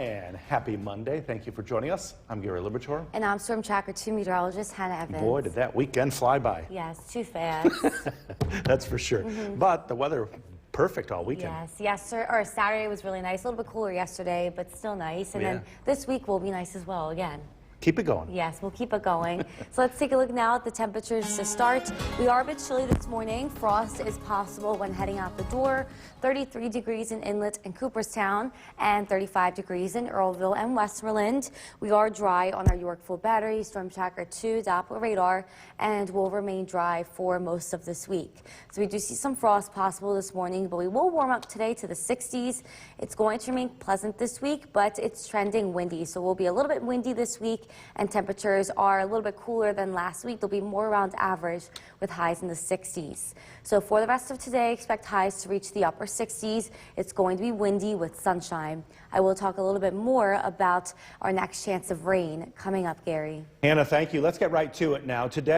And happy Monday. Thank you for joining us. I'm Gary Liberatore. And I'm Storm Tracker 2 meteorologist Hannah Evans. Boy, did that weekend fly by. Yes, too fast. That's for sure. But the weather, perfect all weekend. Yes, Saturday was really nice. A little bit cooler yesterday, but still nice. And then this week will be nice as well again. Keep it going. Yes, we'll keep it going. So let's take a look now at the temperatures to start. We are a bit chilly this morning. Frost is possible when heading out the door. 33 degrees in Inlet and Cooperstown and 35 degrees in Earlville and Westmoreland. We are dry on our Yorkville battery, Storm Tracker 2 Doppler radar, and will remain dry for most of this week. So we do see some frost possible this morning, but we will warm up today to the 60s. It's going to remain pleasant this week, but it's trending windy. So we'll be a little bit windy this week, and temperatures are a little bit cooler than last week. They'll be more around average with highs in the 60s. So for the rest of today, expect highs to reach the upper 60s. It's going to be windy with sunshine. I will talk a little bit more about our next chance of rain coming up, Gary. Hannah, thank you. Let's get right to it now. Today.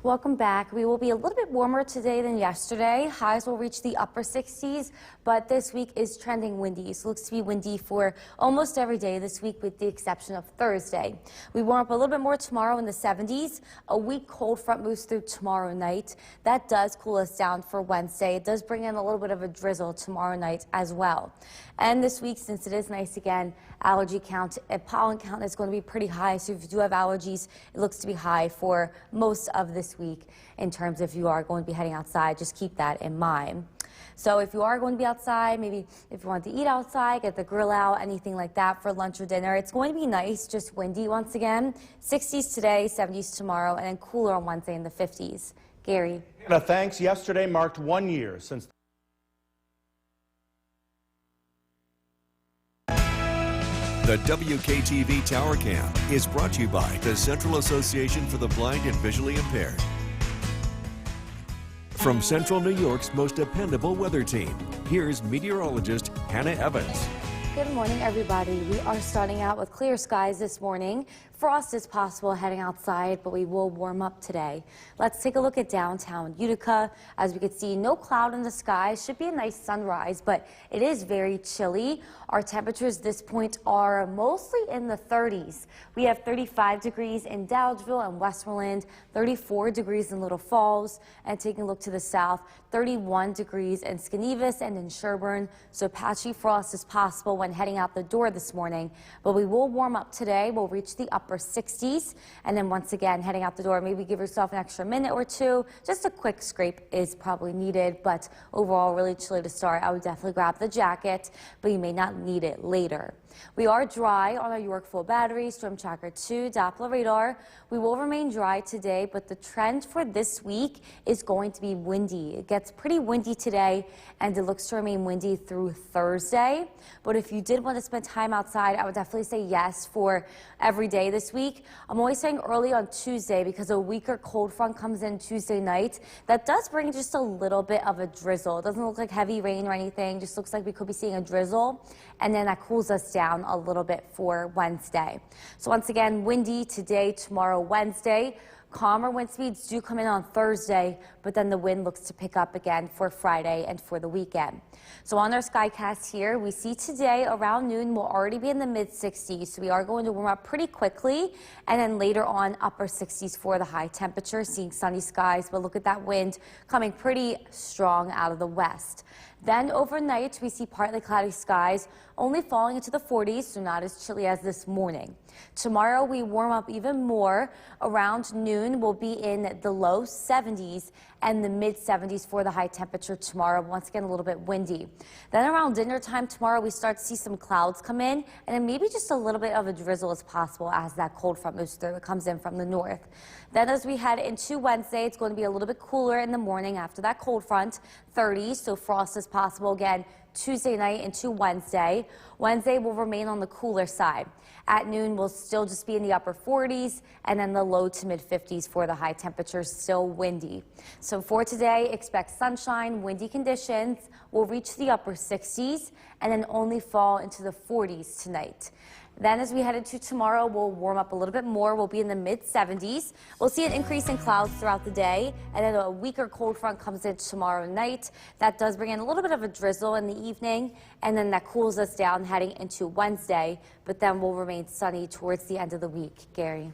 Welcome back. We will be a little bit warmer today than yesterday. Highs will reach the upper 60s, but this week is trending windy. So it looks to be windy for almost every day this week with the exception of Thursday. We warm up a little bit more tomorrow in the 70s. A weak cold front moves through tomorrow night. That does cool us down for Wednesday. It does bring in a little bit of a drizzle tomorrow night as well. And this week, since it is nice again, allergy count and pollen count is going to be pretty high. So if you do have allergies, it looks to be high for most of this week in terms of if you are going to be heading outside. Just keep that in mind. So if you are going to be outside, maybe if you want to eat outside, get the grill out, anything like that for lunch or dinner, it's going to be nice, just windy once again. 60s today, 70s tomorrow, and then cooler on Wednesday in the 50s. Gary. Hannah, thanks. Yesterday marked 1 year since the WKTV Tower Cam is brought to you by the Central Association for the Blind and Visually Impaired. From Central New York's most dependable weather team, here's meteorologist Hannah Evans. Good morning, everybody. We are starting out with clear skies this morning. Frost is possible heading outside, but we will warm up today. Let's take a look at downtown Utica. As we can see, no cloud in the sky. Should be a nice sunrise, but it is very chilly. Our temperatures at this point are mostly in the 30s. We have 35 degrees in Dowdesville and Westmoreland, 34 degrees in Little Falls, and taking a look to the south, 31 degrees in Skenevis and in Sherburne. So patchy frost is possible when heading out the door this morning, but we will warm up today. We'll reach the upper 60s, and then once again heading out the door, maybe give yourself an extra minute or two. Just a quick scrape is probably needed, but overall really chilly to start. I would definitely grab the jacket, but you may not need it later. We are dry on our Yorkville battery, Storm Tracker 2 Doppler radar. We will remain dry today, but the trend for this week is going to be windy. It gets pretty windy today, and it looks to remain windy through Thursday. But if you did want to spend time outside, I would definitely say yes for every day this week. I'm always saying early on Tuesday because a weaker cold front comes in Tuesday night. That does bring just a little bit of a drizzle. It doesn't look like heavy rain or anything. Just looks like we could be seeing a drizzle, and then that cools us down a little bit for Wednesday. So once again, windy today, tomorrow, Wednesday. Calmer wind speeds do come in on Thursday, but then the wind looks to pick up again for Friday and for the weekend. So on our skycast here, we see today around noon we'll already be in the mid 60s. So we are going to warm up pretty quickly, and then later on upper 60s for the high temperature, seeing sunny skies. But look at that wind coming pretty strong out of the west. Then overnight, we see partly cloudy skies, only falling into the 40s, so not as chilly as this morning. Tomorrow, we warm up even more. Around noon, we'll be in the low 70s and the mid 70s for the high temperature tomorrow. Once again, a little bit windy. Then around dinner time tomorrow, we start to see some clouds come in, and then maybe just a little bit of a drizzle is possible as that cold front moves through. It comes in from the north. Then as we head into Wednesday, it's going to be a little bit cooler in the morning after that cold front, 30s, so frost is possible again Tuesday night into Wednesday. Wednesday will remain on the cooler side. At noon, we'll still just be in the upper 40s, and then the low to mid 50s for the high temperatures, still windy. So for today, expect sunshine, windy conditions. We'll reach the upper 60s and then only fall into the 40s tonight. Then as we head into tomorrow, we'll warm up a little bit more. We'll be in the mid-70s. We'll see an increase in clouds throughout the day, and then a weaker cold front comes in tomorrow night. That does bring in a little bit of a drizzle in the evening, and then that cools us down heading into Wednesday, but then we'll remain sunny towards the end of the week. Gary?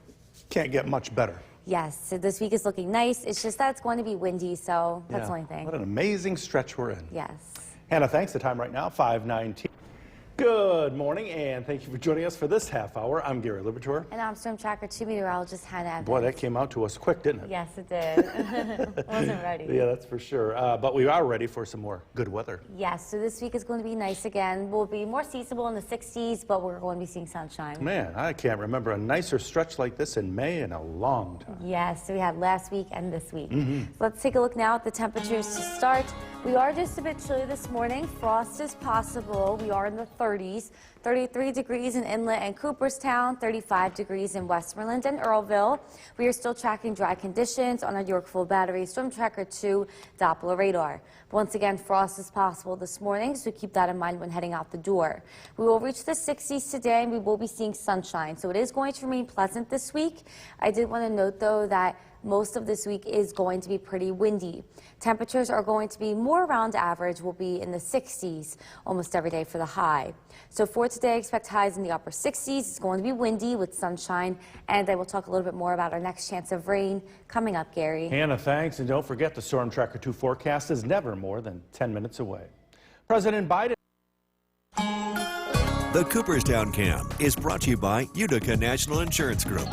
Can't get much better. Yes, so this week is looking nice. It's just that it's going to be windy, so that's the only thing. What an amazing stretch we're in. Yes. Hannah, thanks. The time right now, 5:19. Good morning, and thank you for joining us for this half hour. I'm Gary Libertor. And I'm Storm Tracker 2 meteorologist Hannah Evans. Boy, that came out to us quick, didn't it? Yes, it did. Wasn't ready. Yeah, that's for sure. But we are ready for some more good weather. Yes, so this week is going to be nice again. We'll be more seasonable in the 60s, but we're going to be seeing sunshine. Man, I can't remember a nicer stretch like this in May in a long time. Yes, so we had last week and this week. So let's take a look now at the temperatures to start. We are just a bit chilly this morning. Frost is possible. We are in the 30s. 33 degrees in Inlet and Cooperstown, 35 degrees in Westmoreland and Earlville. We are still tracking dry conditions on our Yorkville Battery Storm Tracker 2 Doppler radar. Once again, frost is possible this morning, so keep that in mind when heading out the door. We will reach the 60s today, and we will be seeing sunshine, so it is going to remain pleasant this week. I did want to note, though, that most of this week is going to be pretty windy. Temperatures are going to be more around average. We'll be in the 60s almost every day for the high. So for today, expect highs in the upper 60s. It's going to be windy with sunshine, and I will talk a little bit more about our next chance of rain coming up, Gary. Hannah, thanks. And don't forget, the Storm Tracker 2 forecast is never more than 10 minutes away. President Biden. The Cooperstown Cam is brought to you by Utica National Insurance Group.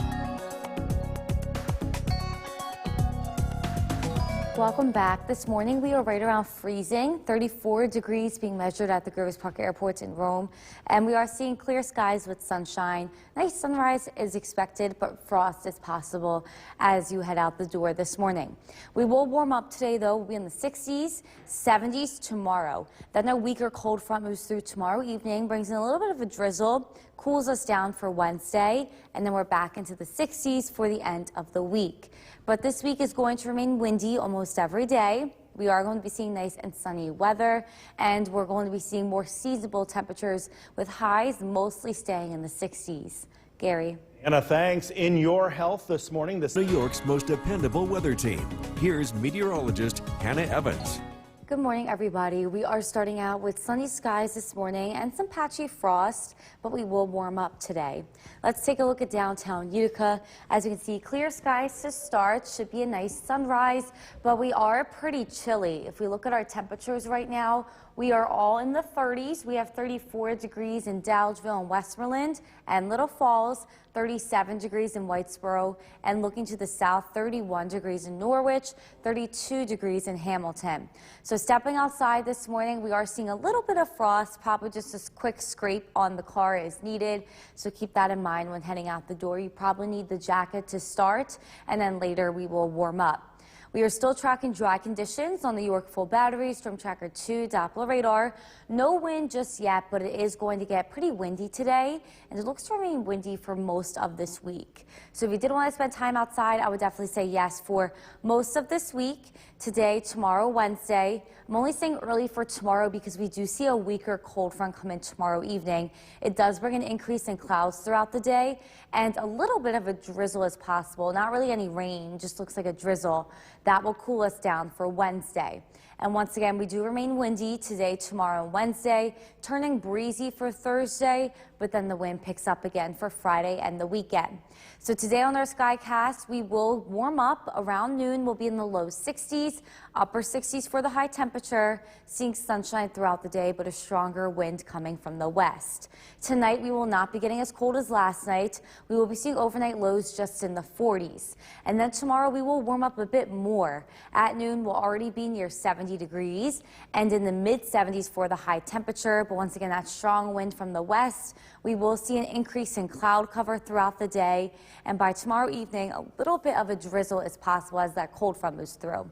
Welcome back. This morning we are right around freezing, 34 degrees being measured at the Groves Park Airport in Rome, and we are seeing clear skies with sunshine. Nice sunrise is expected, but frost is possible as you head out the door this morning. We will warm up today, though. We'll be in the 60s, 70s tomorrow. Then a weaker cold front moves through tomorrow evening, brings in a little bit of a drizzle, cools us down for Wednesday, and then we're back into the 60s for the end of the week. But this week is going to remain windy almost every day. We are going to be seeing nice and sunny weather, and we're going to be seeing more seasonable temperatures with highs mostly staying in the 60s. Gary? Hannah, thanks. In your health this morning, New York's most dependable weather team. Here's meteorologist Hannah Evans. Good morning, everybody. We are starting out with sunny skies this morning and some patchy frost, but we will warm up today. Let's take a look at downtown Utica. As you can see, clear skies to start. Should be a nice sunrise, but we are pretty chilly. If we look at our temperatures right now, we are all in the 30s. We have 34 degrees in Dowdesville and Westmoreland and Little Falls, 37 degrees in Whitesboro, and looking to the south, 31 degrees in Norwich, 32 degrees in Hamilton. So stepping outside this morning, we are seeing a little bit of frost, probably just a quick scrape on the car is needed. So keep that in mind when heading out the door. You probably need the jacket to start, and then later we will warm up. We are still tracking dry conditions on the Yorkville Battery Storm Tracker 2 Doppler radar. No wind just yet, but it is going to get pretty windy today, and it looks to remain windy for most of this week. So if you did want to spend time outside, I would definitely say yes for most of this week. Today, tomorrow, Wednesday. I'm only saying early for tomorrow because we do see a weaker cold front come in tomorrow evening. It does bring an increase in clouds throughout the day, and a little bit of a drizzle is possible. Not really any rain, just looks like a drizzle. That will cool us down for Wednesday. And once again, we do remain windy today, tomorrow, and Wednesday, turning breezy for Thursday, but then the wind picks up again for Friday and the weekend. So today on our Skycast, we will warm up around noon. We'll be in the low 60s, upper 60s for the high temperature, seeing sunshine throughout the day, but a stronger wind coming from the west. Tonight, we will not be getting as cold as last night. We will be seeing overnight lows just in the 40s. And then tomorrow, we will warm up a bit more. At noon, we'll already be near 70 degrees and in the mid-70s for the high temperature. But once again, that strong wind from the west. We will see an increase in cloud cover throughout the day. And by tomorrow evening, a little bit of a drizzle is possible as that cold front moves through.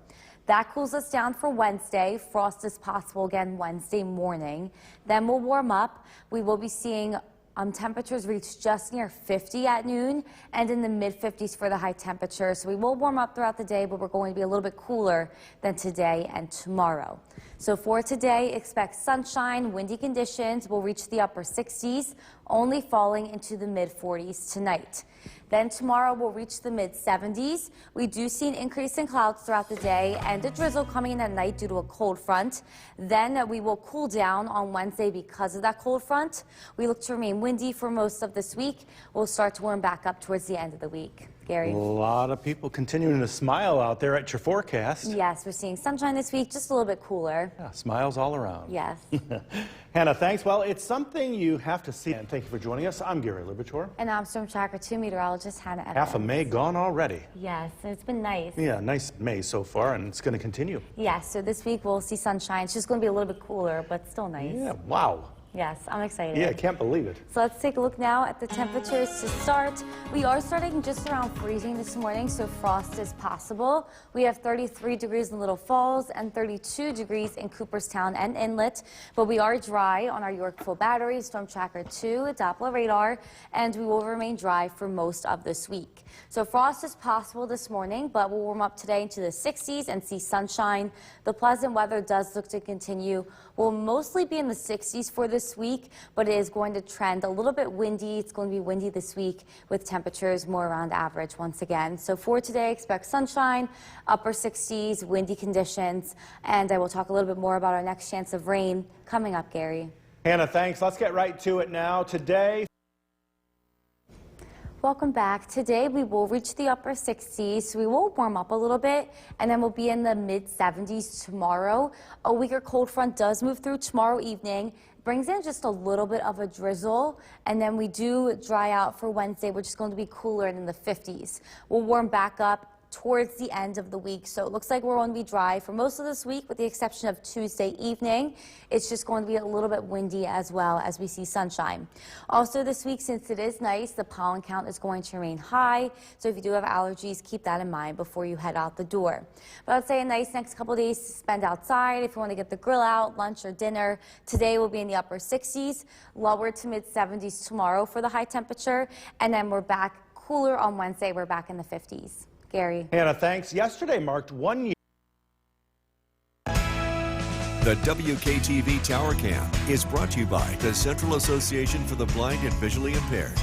That cools us down for Wednesday. Frost is possible again Wednesday morning. Then we'll warm up. We will be seeing Temperatures reach just near 50 at noon and in the mid-50s for the high temperature. So we will warm up throughout the day, but we're going to be a little bit cooler than today and tomorrow. So for today, expect sunshine, windy conditions will reach the upper 60s, only falling into the mid-40s tonight. Then tomorrow we'll reach the mid-70s. We do see an increase in clouds throughout the day and a drizzle coming in at night due to a cold front. Then we will cool down on Wednesday because of that cold front. We look to remain windy for most of this week. We'll start to warm back up towards the end of the week. Gary? A lot of people continuing to smile out there at your forecast. Yes, we're seeing sunshine this week, just a little bit cooler. Yeah, smiles all around. Yes. Hannah, thanks. Well, it's something you have to see. And thank you for joining us. I'm Gary Libitor. And I'm Storm Tracker 2 meteorologist Hannah Evans. Half of May gone already. Yes, it's been nice. Yeah, nice May so far, and it's going to continue. Yes, so this week we'll see sunshine. It's just going to be a little bit cooler, but still nice. Yeah, wow. Yes, I'm excited. Yeah, I can't believe it. So let's take a look now at the temperatures to start. We are starting just around freezing this morning, so frost is possible. We have 33 degrees in Little Falls and 32 degrees in Cooperstown and Inlet, but we are dry on our Yorkville battery, Storm Tracker 2, Doppler radar, and we will remain dry for most of this week. So frost is possible this morning, but we'll warm up today into the 60s and see sunshine. The pleasant weather does look to continue. We'll mostly be in the 60s for this week, but it is going to trend a little bit windy. It's going to be windy this week with temperatures more around average once again. So for today, expect sunshine, upper 60s, windy conditions, and I will talk a little bit more about our next chance of rain coming up, Gary. Hannah, thanks. Let's get right to it now. Today, welcome back. Today we will reach the upper 60s, so we will warm up a little bit, and then we'll be in the mid-70s tomorrow. A weaker cold front does move through tomorrow evening, brings in just a little bit of a drizzle, and then we do dry out for Wednesday, which is going to be cooler in the 50s. We'll warm back up towards the end of the week. So it looks like we're going to be dry for most of this week with the exception of Tuesday evening. It's just going to be a little bit windy as well as we see sunshine. Also this week, since it is nice, the pollen count is going to remain high. So if you do have allergies, keep that in mind before you head out the door. But I'd say a nice next couple of days to spend outside if you want to get the grill out, lunch or dinner. Today will be in the upper 60s, lower to mid 70s tomorrow for the high temperature. And then we're back cooler on Wednesday. We're back in the 50s. Gary. Hannah, thanks. Yesterday marked 1 year. The WKTV Tower Cam is brought to you by the Central Association for the Blind and Visually Impaired.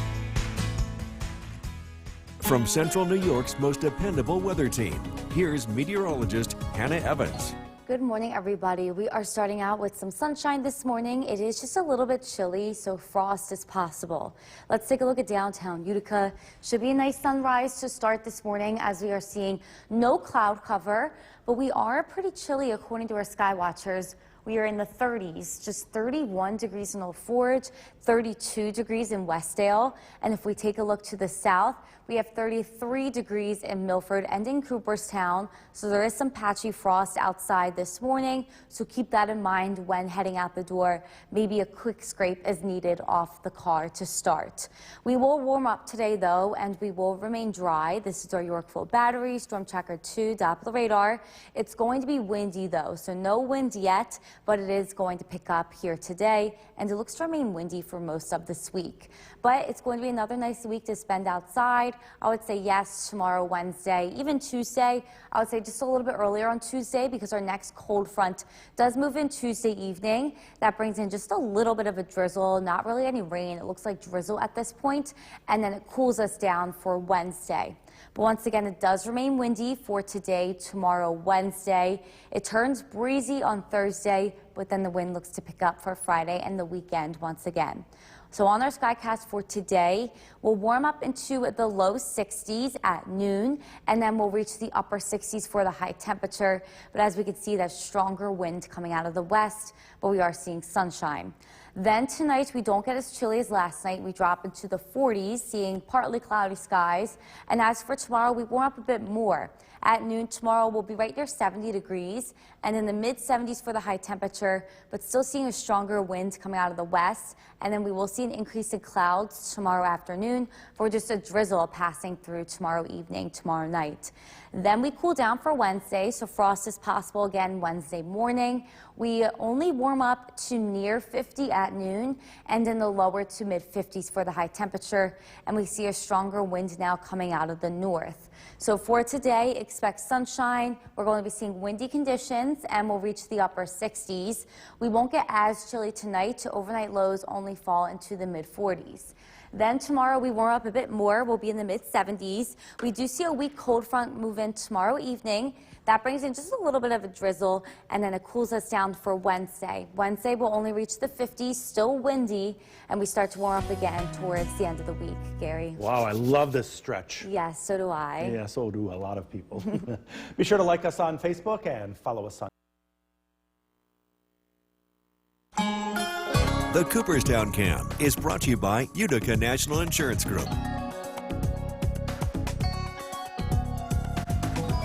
From Central New York's most dependable weather team, here's meteorologist Hannah Evans. Good morning, everybody. We are starting out with some sunshine this morning. It is just a little bit chilly, so frost is possible. Let's take a look at downtown Utica. Should be a nice sunrise to start this morning as we are seeing no cloud cover, but we are pretty chilly according to our sky watchers. We are in the 30s, just 31 degrees in Old Forge, 32 degrees in Westdale. And if we take a look to the south, we have 33 degrees in Milford and in Cooperstown. So there is some patchy frost outside this morning. So keep that in mind when heading out the door. Maybe a quick scrape is needed off the car to start. We will warm up today though, and we will remain dry. This is our Yorkville battery, Storm Tracker 2, Doppler radar. It's going to be windy though, so no wind yet, but it is going to pick up here today, and it looks to remain windy for most of this week. But it's going to be another nice week to spend outside. I would say yes tomorrow, Wednesday, even Tuesday. I would say just a little bit earlier on Tuesday because our next cold front does move in Tuesday evening. That brings in just a little bit of a drizzle, not really any rain. It looks like drizzle at this point, and then it cools us down for Wednesday. But once again, it does remain windy for today, tomorrow, Wednesday. It turns breezy on Thursday, but then the wind looks to pick up for Friday and the weekend once again. So on our Skycast for today, we'll warm up into the low 60s at noon, and then we'll reach the upper 60s for the high temperature. But as we can see, that stronger wind coming out of the west, but we are seeing sunshine. Then tonight, we don't get as chilly as last night. We drop into the 40s, seeing partly cloudy skies. And as for tomorrow, we warm up a bit more. At noon tomorrow, we'll be right near 70 degrees and in the mid-70s for the high temperature, but still seeing a stronger wind coming out of the west. And then we will see an increase in clouds tomorrow afternoon for just a drizzle passing through tomorrow evening, tomorrow night. Then we cool down for Wednesday, so frost is possible again Wednesday morning. We only warm up to near 50 at at noon, and in the lower to mid 50s for the high temperature. And we see a stronger wind now coming out of the north. So for today, expect sunshine. We're going to be seeing windy conditions, and we'll reach the upper 60s. We won't get as chilly tonight. Overnight lows only fall into the mid 40s. Then tomorrow we warm up a bit more. We'll be in the mid 70s. We do see a weak cold front move in tomorrow evening. That brings in just a little bit of a drizzle, and then it cools us down for Wednesday. Wednesday will only reach the 50s, still windy, and we start to warm up again towards the end of the week, Gary. Wow, I love this stretch. Yes, so do I. Yeah, so do a lot of people. Be sure to like us on Facebook and follow us on. The Cooperstown Cam is brought to you by Utica National Insurance Group.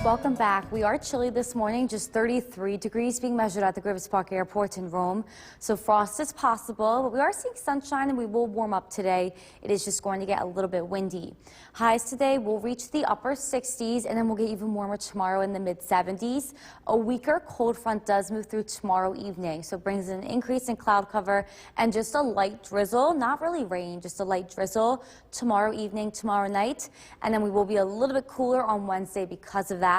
Welcome back. We are chilly this morning, just 33 degrees being measured at the Griffith Park Airport in Rome. So frost is possible, but we are seeing sunshine and we will warm up today. It is just going to get a little bit windy. Highs today will reach the upper 60s, and then we'll get even warmer tomorrow in the mid 70s. A weaker cold front does move through tomorrow evening, so it brings an increase in cloud cover and just a light drizzle, not really rain, just a light drizzle tomorrow evening, tomorrow night. And then we will be a little bit cooler on Wednesday because of that.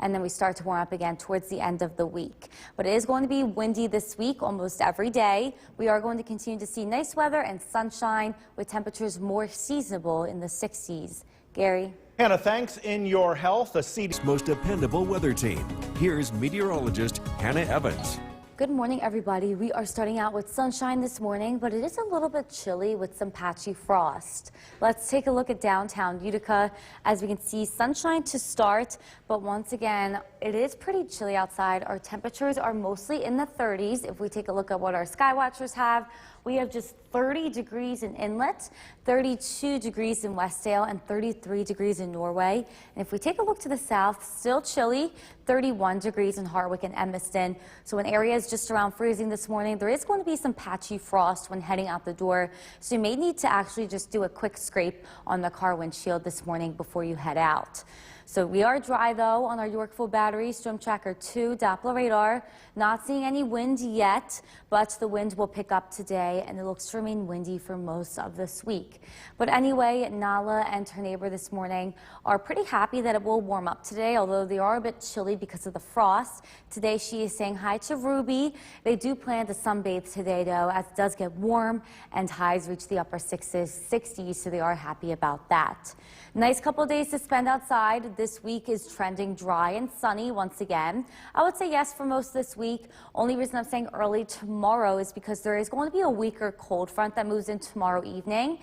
And then we start to warm up again towards the end of the week. But it is going to be windy this week almost every day. We are going to continue to see nice weather and sunshine with temperatures more seasonable in the 60s. Gary? Hannah, thanks. In your health, the CDC Most dependable weather team. Here's meteorologist Hannah Evans. Good morning, everybody. We are starting out with sunshine this morning, but it is a little bit chilly with some patchy frost. Let's take a look at downtown Utica. As we can see, sunshine to start, but once again, it is pretty chilly outside. Our temperatures are mostly in the 30s. If we take a look at what our sky watchers have, we have just 30 degrees in Inlet, 32 degrees in Westdale, and 33 degrees in Norway. And if we take a look to the south, still chilly, 31 degrees in Hartwick and Edmiston. So in areas just around freezing this morning, there is going to be some patchy frost when heading out the door. So you may need to actually just do a quick scrape on the car windshield this morning before you head out. So we are dry, though, on our Yorkville Battery Storm Tracker 2 Doppler radar. Not seeing any wind yet, but the wind will pick up today, and it looks to remain windy for most of this week. But anyway, Nala and her neighbor this morning are pretty happy that it will warm up today, although they are a bit chilly because of the frost. Today, she is saying hi to Ruby. They do plan to sunbathe today, though, as it does get warm, and highs reach the upper 60s, so they are happy about that. Nice couple of days to spend outside. This week is trending dry and sunny once again. I would say yes for most this week. Only reason I'm saying early tomorrow is because there is going to be a weaker cold front that moves in tomorrow evening.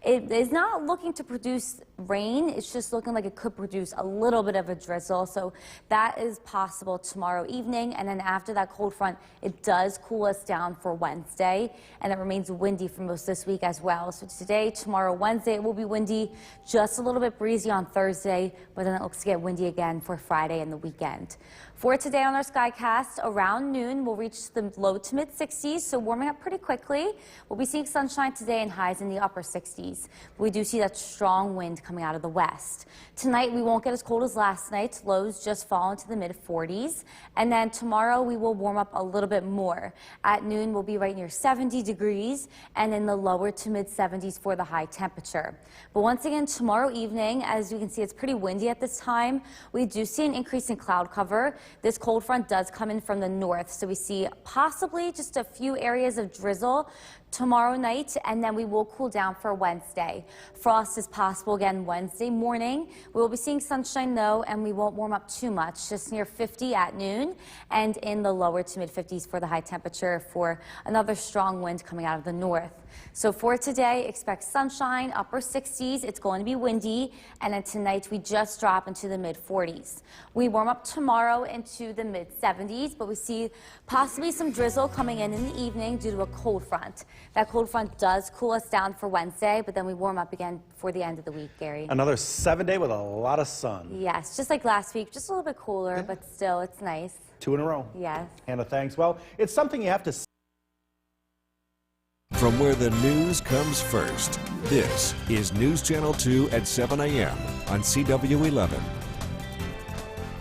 It is not looking to produce rain. It's just looking like it could produce a little bit of a drizzle. So that is possible tomorrow evening. And then after that cold front, it does cool us down for Wednesday. And it remains windy for most this week as well. So today, tomorrow, Wednesday, it will be windy. Just a little bit breezy on Thursday. But then it looks to get windy again for Friday and the weekend. For today on our Skycast, around noon, we'll reach the low to mid 60s, so warming up pretty quickly. We'll be seeing sunshine today and highs in the upper 60s. We do see that strong wind coming out of the west. Tonight, we won't get as cold as last night. Lows just fall into the mid 40s. And then tomorrow, we will warm up a little bit more. At noon, we'll be right near 70 degrees, and in the lower to mid 70s for the high temperature. But once again, tomorrow evening, as you can see, it's pretty windy at this time. We do see an increase in cloud cover. This cold front does come in from the north, so we see possibly just a few areas of drizzle tomorrow night, and then we will cool down for Wednesday. Frost is possible again Wednesday morning. We will be seeing sunshine, though, and we won't warm up too much, just near 50 at noon, and in the lower to mid 50s for the high temperature for another strong wind coming out of the north. So for today, expect sunshine, upper 60s. It's going to be windy, and then tonight we just drop into the mid 40s. We warm up tomorrow into the mid 70s, but we see possibly some drizzle coming in the evening due to a cold front. That cold front does cool us down for Wednesday, but then we warm up again for the end of the week, Gary. Another 7-day with a lot of sun. Yes, just like last week, just a little bit cooler, but still, it's nice. 2 in a row. Yes. Hannah, thanks. Well, it's something you have to. From where the news comes first, this is News Channel 2 at 7 a.m. on CW11.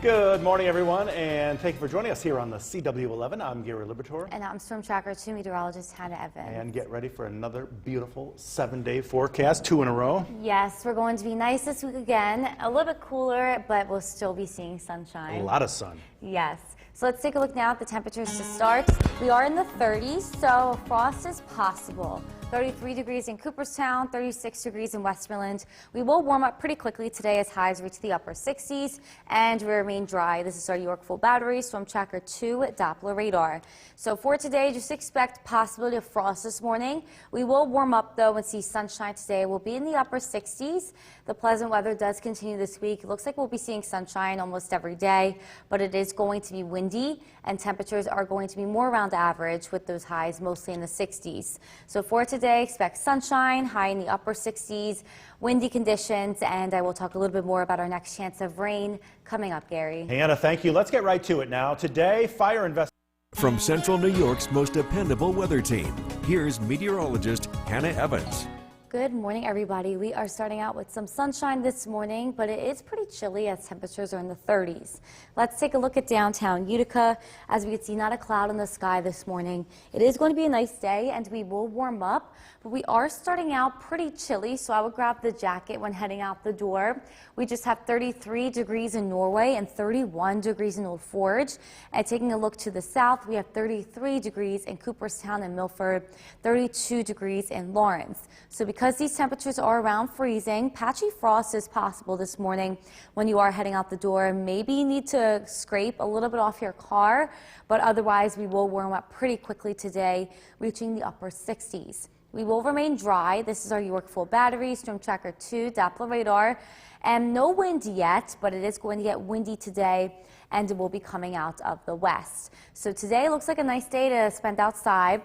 Good morning, everyone, and thank you for joining us here on the CW11. I'm Gary Liberatore. And I'm Storm Tracker 2 meteorologist Hannah Evans. And get ready for another beautiful 7-day forecast, 2 in a row. Yes, we're going to be nice this week again. A little bit cooler, but we'll still be seeing sunshine. A lot of sun. Yes. So let's take a look now at the temperatures to start. We are in the 30s, so frost is possible. 33 degrees in Cooperstown, 36 degrees in Westmoreland. We will warm up pretty quickly today as highs reach the upper 60s and we remain dry. This is our Yorkville Battery Storm Tracker 2 Doppler radar. So for today, just expect possibility of frost this morning. We will warm up though and see sunshine today. We'll be in the upper 60s. The pleasant weather does continue this week. It looks like we'll be seeing sunshine almost every day, but it is going to be windy and temperatures are going to be more around average with those highs mostly in the 60s. So for today, expect sunshine, high in the upper 60s, windy conditions, and I will talk a little bit more about our next chance of rain coming up, Gary. Hannah, thank you. Let's get right to it now. Today, fire investigation. From Central New York's most dependable weather team, here's meteorologist Hannah Evans. Good morning, everybody. We are starting out with some sunshine this morning, but it is pretty chilly as temperatures are in the 30s. Let's take a look at downtown Utica. As we can see, not a cloud in the sky this morning. It is going to be a nice day and we will warm up, but we are starting out pretty chilly, so I would grab the jacket when heading out the door. We just have 33 degrees in Norway and 31 degrees in Old Forge. And taking a look to the south, we have 33 degrees in Cooperstown and Milford, 32 degrees in Lawrence. So because these temperatures are around freezing, patchy frost is possible this morning when you are heading out the door. Maybe you need to scrape a little bit off your car, but otherwise we will warm up pretty quickly today, reaching the upper 60s. We will remain dry. This is our Yorkville Battery Storm Tracker 2 Doppler radar. And no wind yet, but it is going to get windy today and it will be coming out of the west. So today looks like a nice day to spend outside,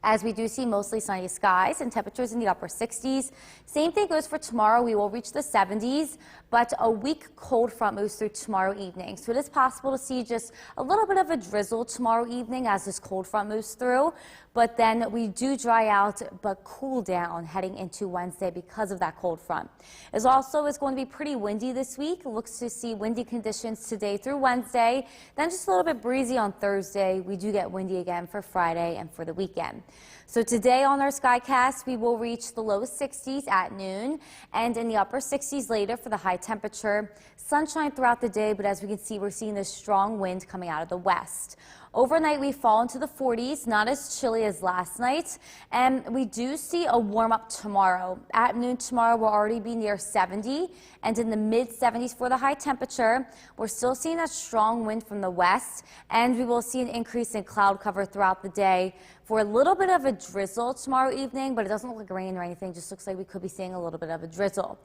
as we do see mostly sunny skies and temperatures in the upper 60s. Same thing goes for tomorrow. We will reach the 70s, but a weak cold front moves through tomorrow evening. So it is possible to see just a little bit of a drizzle tomorrow evening as this cold front moves through. But then we do dry out but cool down heading into Wednesday because of that cold front. It also is going to be pretty windy this week. Looks to see windy conditions today through Wednesday. Then just a little bit breezy on Thursday. We do get windy again for Friday and for the weekend. So today on our Skycast, we will reach the low 60s at noon and in the upper 60s later for the high temperature. Sunshine throughout the day, but as we can see, we're seeing this strong wind coming out of the west. Overnight, we fall into the 40s, not as chilly as last night, and we do see a warm-up tomorrow. At noon tomorrow, we'll already be near 70, and in the mid-70s for the high temperature. We're still seeing that strong wind from the west, and we will see an increase in cloud cover throughout the day for a little bit of a drizzle tomorrow evening, but it doesn't look like rain or anything. Just looks like we could be seeing a little bit of a drizzle.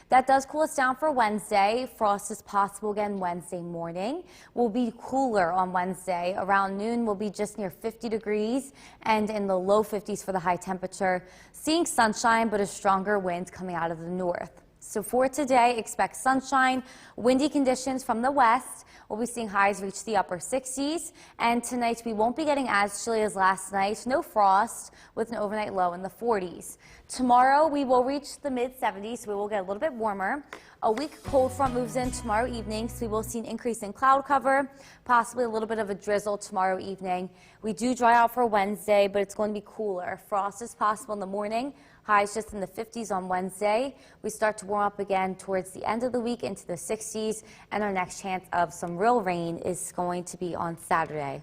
That does cool us down for Wednesday. Frost is possible again Wednesday morning. We'll be cooler on Wednesday. Around noon, we'll be just near 50 degrees and in the low 50s for the high temperature. Seeing sunshine, but a stronger wind coming out of the north. So for today, expect sunshine, windy conditions from the west. We'll be seeing highs reach the upper 60s. And tonight, we won't be getting as chilly as last night. No frost with an overnight low in the 40s. Tomorrow, we will reach the mid-70s, so we will get a little bit warmer. A weak cold front moves in tomorrow evening, so we will see an increase in cloud cover, possibly a little bit of a drizzle tomorrow evening. We do dry out for Wednesday, but it's going to be cooler. Frost is possible in the morning. Highs just in the 50s on Wednesday. We start to warm up again towards the end of the week into the 60s, and our next chance of some real rain is going to be on Saturday.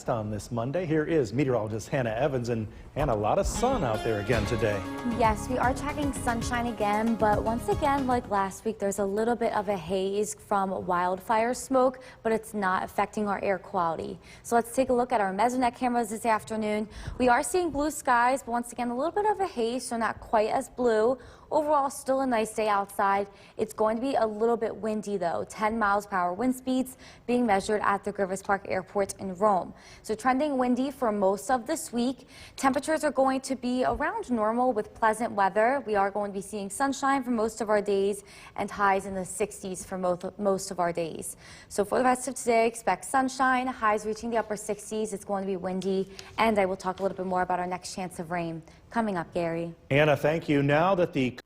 On this Monday, here is meteorologist Hannah Evans, and a lot of sun out there again today. Yes, we are tracking sunshine again, but once again, like last week, there's a little bit of a haze from wildfire smoke, but it's not affecting our air quality. So let's take a look at our Mesonet cameras this afternoon. We are seeing blue skies, but once again, a little bit of a haze, so not quite as blue. Overall, still a nice day outside. It's going to be a little bit windy though. 10 miles per hour wind speeds being measured at the Griffith Park Airport in Rome. So trending windy for most of this week. Temperatures are going to be around normal with pleasant weather. We are going to be seeing sunshine for most of our days and highs in the 60s for most of our days. So for the rest of today, expect sunshine, highs reaching the upper 60s. It's going to be windy, and I will talk a little bit more about our next chance of rain coming up, Gary. Anna, thank you. Now that the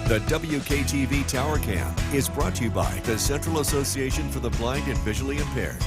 WKTV Tower Cam is brought to you by the Central Association for the Blind and Visually Impaired.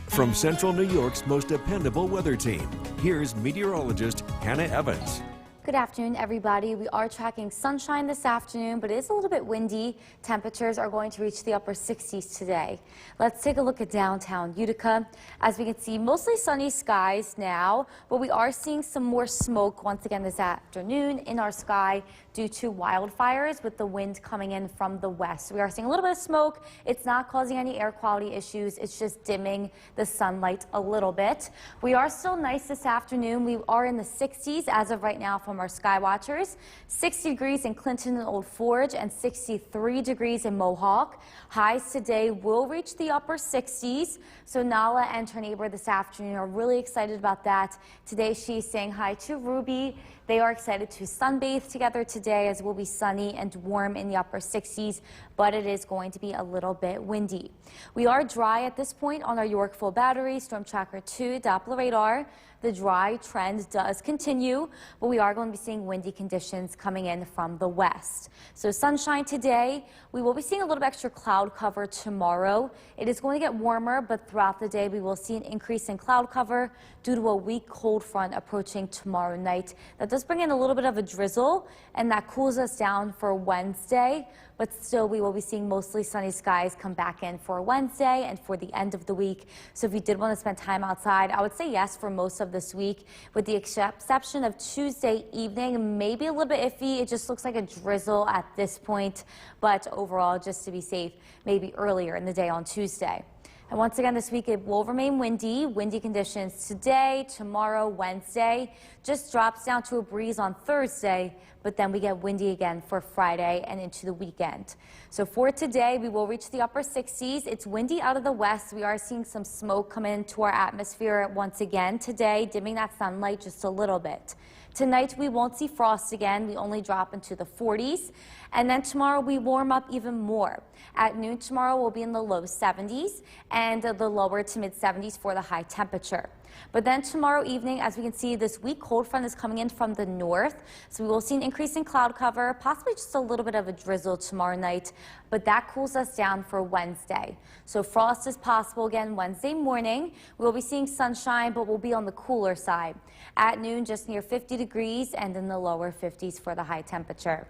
From Central New York's most dependable weather team, here's meteorologist Hannah Evans. Good afternoon, everybody. We are tracking sunshine this afternoon, but it is a little bit windy. Temperatures are going to reach the upper 60s today. Let's take a look at downtown Utica. As we can see, mostly sunny skies now, but we are seeing some more smoke once again this afternoon in our sky due to wildfires with the wind coming in from the west. We are seeing a little bit of smoke. It's not causing any air quality issues. It's just dimming the sunlight a little bit. We are still nice this afternoon. We are in the 60s as of right now from our sky watchers. 60 degrees in Clinton and Old Forge and 63 degrees in Mohawk. Highs today will reach the upper 60s. So Nala and her neighbor this afternoon are really excited about that. Today she's saying hi to Ruby. They are excited to sunbathe together today as it will be sunny and warm in the upper 60s, but it is going to be a little bit windy. We are dry at this point on our Yorkville battery, Storm Tracker 2, Doppler radar. The dry trend does continue, but we are going to be seeing windy conditions coming in from the west. So sunshine today. We will be seeing a little bit extra cloud cover tomorrow. It is going to get warmer, but throughout the day we will see an increase in cloud cover due to a weak cold front approaching tomorrow night. That does bring in a little bit of a drizzle, and that cools us down for Wednesday. But still, we will be seeing mostly sunny skies come back in for Wednesday and for the end of the week. So if you did want to spend time outside, I would say yes for most of this week, with the exception of Tuesday evening. Maybe a little bit iffy. It just looks like a drizzle at this point. But overall, just to be safe, maybe earlier in the day on Tuesday. And once again, this week it will remain windy. Windy conditions today, tomorrow, Wednesday. Just drops down to a breeze on Thursday, but then we get windy again for Friday and into the weekend. So for today, we will reach the upper 60s. It's windy out of the west. We are seeing some smoke come into our atmosphere once again today, dimming that sunlight just a little bit. Tonight, we won't see frost again. We only drop into the 40s. And then tomorrow, we warm up even more. At noon tomorrow, we'll be in the low 70s and the lower to mid 70s for the high temperature. But then tomorrow evening, as we can see, this weak cold front is coming in from the north. So we will see an increase in cloud cover, possibly just a little bit of a drizzle tomorrow night. But that cools us down for Wednesday. So frost is possible again Wednesday morning. We'll be seeing sunshine, but we'll be on the cooler side. At noon, just near 50 degrees and in the lower 50s for the high temperature.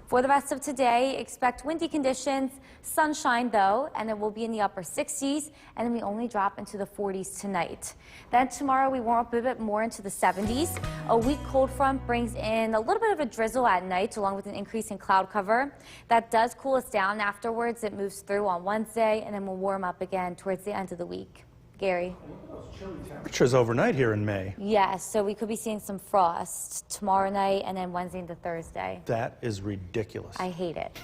For the rest of today, expect windy conditions, sunshine though, and it will be in the upper 60s, and then we only drop into the 40s tonight. Then tomorrow we warm up a bit more into the 70s. A weak cold front brings in a little bit of a drizzle at night along with an increase in cloud cover. That does cool us down afterwards. It moves through on Wednesday, and then we'll warm up again towards the end of the week. Gary? temperatures overnight here in May. Yes, so we could be seeing some frost tomorrow night and then Wednesday into Thursday. That is ridiculous. I hate it.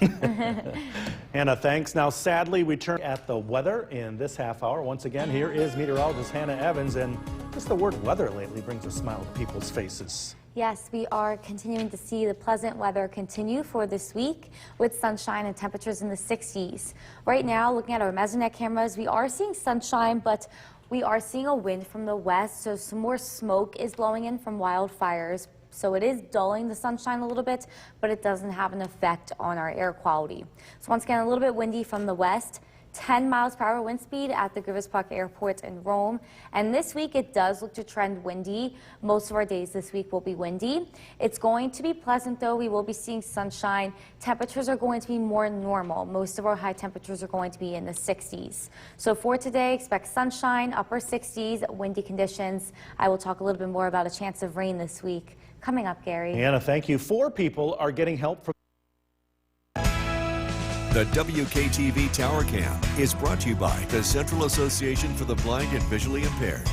Hannah, thanks. Now, sadly, we turn at the weather in this half hour. Once again, here is meteorologist Hannah Evans, and just the word weather lately brings a smile to people's faces. Yes, we are continuing to see the pleasant weather continue for this week with sunshine and temperatures in the 60s. Right now, looking at our Mesonet cameras, we are seeing sunshine, but we are seeing a wind from the west, so some more smoke is blowing in from wildfires. So it is dulling the sunshine a little bit, but it doesn't have an effect on our air quality. So once again, a little bit windy from the west. 10 miles per hour wind speed at the Griffith Park Airport in Rome. And this week it does look to trend windy. Most of our days this week will be windy. It's going to be pleasant though. We will be seeing sunshine. Temperatures are going to be more normal. Most of our high temperatures are going to be in the 60s. So for today, expect sunshine, upper 60s, windy conditions. I will talk a little bit more about a chance of rain this week. Coming up, Gary. Hannah, thank you. 4 people are getting help from The WKTV Tower Cam is brought to you by the Central Association for the Blind and Visually Impaired.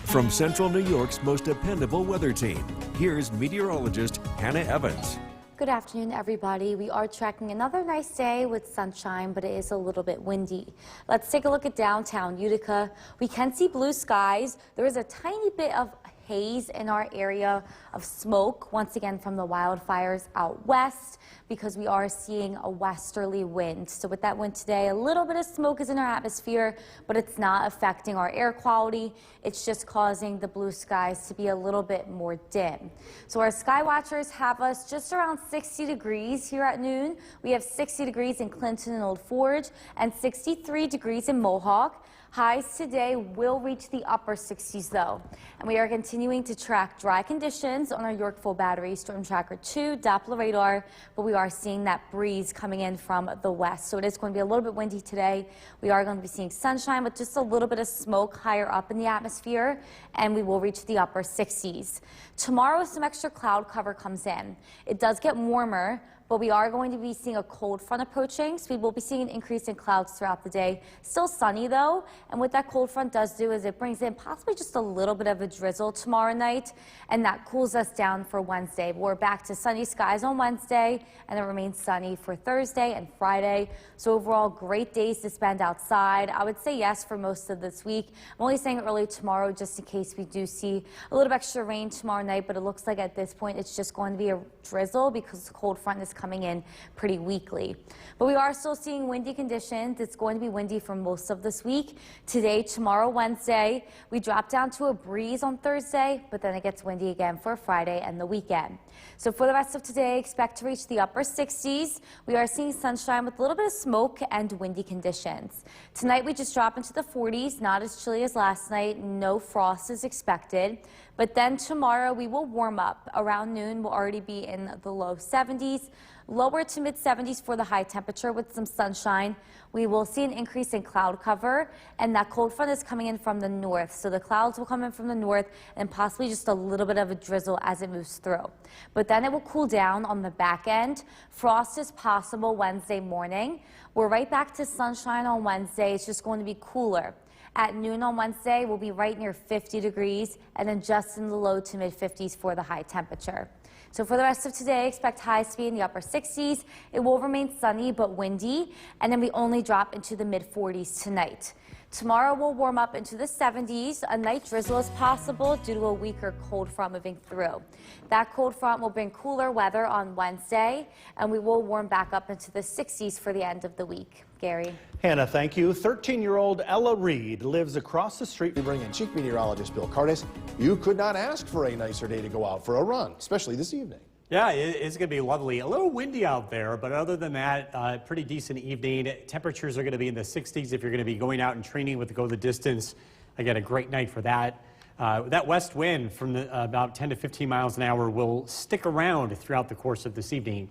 From Central New York's most dependable weather team, Here's meteorologist Hannah Evans. Good afternoon, everybody. We are tracking another nice day with sunshine, but it is a little bit windy. Let's take a look at downtown Utica. We can see blue skies. There is a tiny bit of haze in our area of smoke, once again from the wildfires out west, because we are seeing a westerly wind. So with that wind today, a little bit of smoke is in our atmosphere, but it's not affecting our air quality. It's just causing the blue skies to be a little bit more dim. So our sky watchers have us just around 60 degrees here at noon. We have 60 degrees in Clinton and Old Forge and 63 degrees in Mohawk. Highs today will reach the upper 60s though. And we are continuing to track dry conditions on our Yorkville Battery Storm Tracker 2 Doppler radar, but we are seeing that breeze coming in from the west. So it is going to be a little bit windy today. We are going to be seeing sunshine with just a little bit of smoke higher up in the atmosphere, and we will reach the upper 60s. Tomorrow, some extra cloud cover comes in. It does get warmer, but we are going to be seeing a cold front approaching, so we will be seeing an increase in clouds throughout the day. Still sunny though, and what that cold front does do is it brings in possibly just a little bit of a drizzle tomorrow night, and that cools us down for Wednesday. We're back to sunny skies on Wednesday, and it remains sunny for Thursday and Friday. So overall, great days to spend outside. I would say yes for most of this week. I'm only saying early tomorrow just in case we do see a little extra rain tomorrow night, but it looks like at this point it's just going to be a drizzle because the cold front is coming in pretty weakly. But we are still seeing windy conditions. It's going to be windy for most of this week. Today, tomorrow, Wednesday, we drop down to a breeze on Thursday, but then it gets windy again for Friday and the weekend. So for the rest of today, expect to reach the upper 60s. We are seeing sunshine with a little bit of smoke and windy conditions. Tonight, we just drop into the 40s, not as chilly as last night. No frost is expected. But then tomorrow, we will warm up. Around noon, we'll already be in the low 70s. Lower to mid 70s for the high temperature with some sunshine. We will see an increase in cloud cover, and that cold front is coming in from the north. So the clouds will come in from the north and possibly just a little bit of a drizzle as it moves through. But then it will cool down on the back end. Frost is possible Wednesday morning. We're right back to sunshine on Wednesday. It's just going to be cooler. At noon on Wednesday, we'll be right near 50 degrees and then just in the low to mid 50s for the high temperature. So for the rest of today, expect highs to be in the upper 60s. It will remain sunny but windy, and then we only drop into the mid 40s tonight. Tomorrow we'll warm up into the 70s. A night drizzle is possible due to a weaker cold front moving through. That cold front will bring cooler weather on Wednesday, and we will warm back up into the 60s for the end of the week. Gary. Hannah, thank you. 13-year-old Ella Reed lives across the street. We bring in Chief Meteorologist Bill Curtis. You could not ask for a nicer day to go out for a run, especially this evening. Yeah, it's going to be lovely. A little windy out there, but other than that, pretty decent evening. Temperatures are going to be in the 60s if you're going to be going out and training with Go the Distance. Again, a great night for that. That west wind from about 10 to 15 miles an hour will stick around throughout the course of this evening.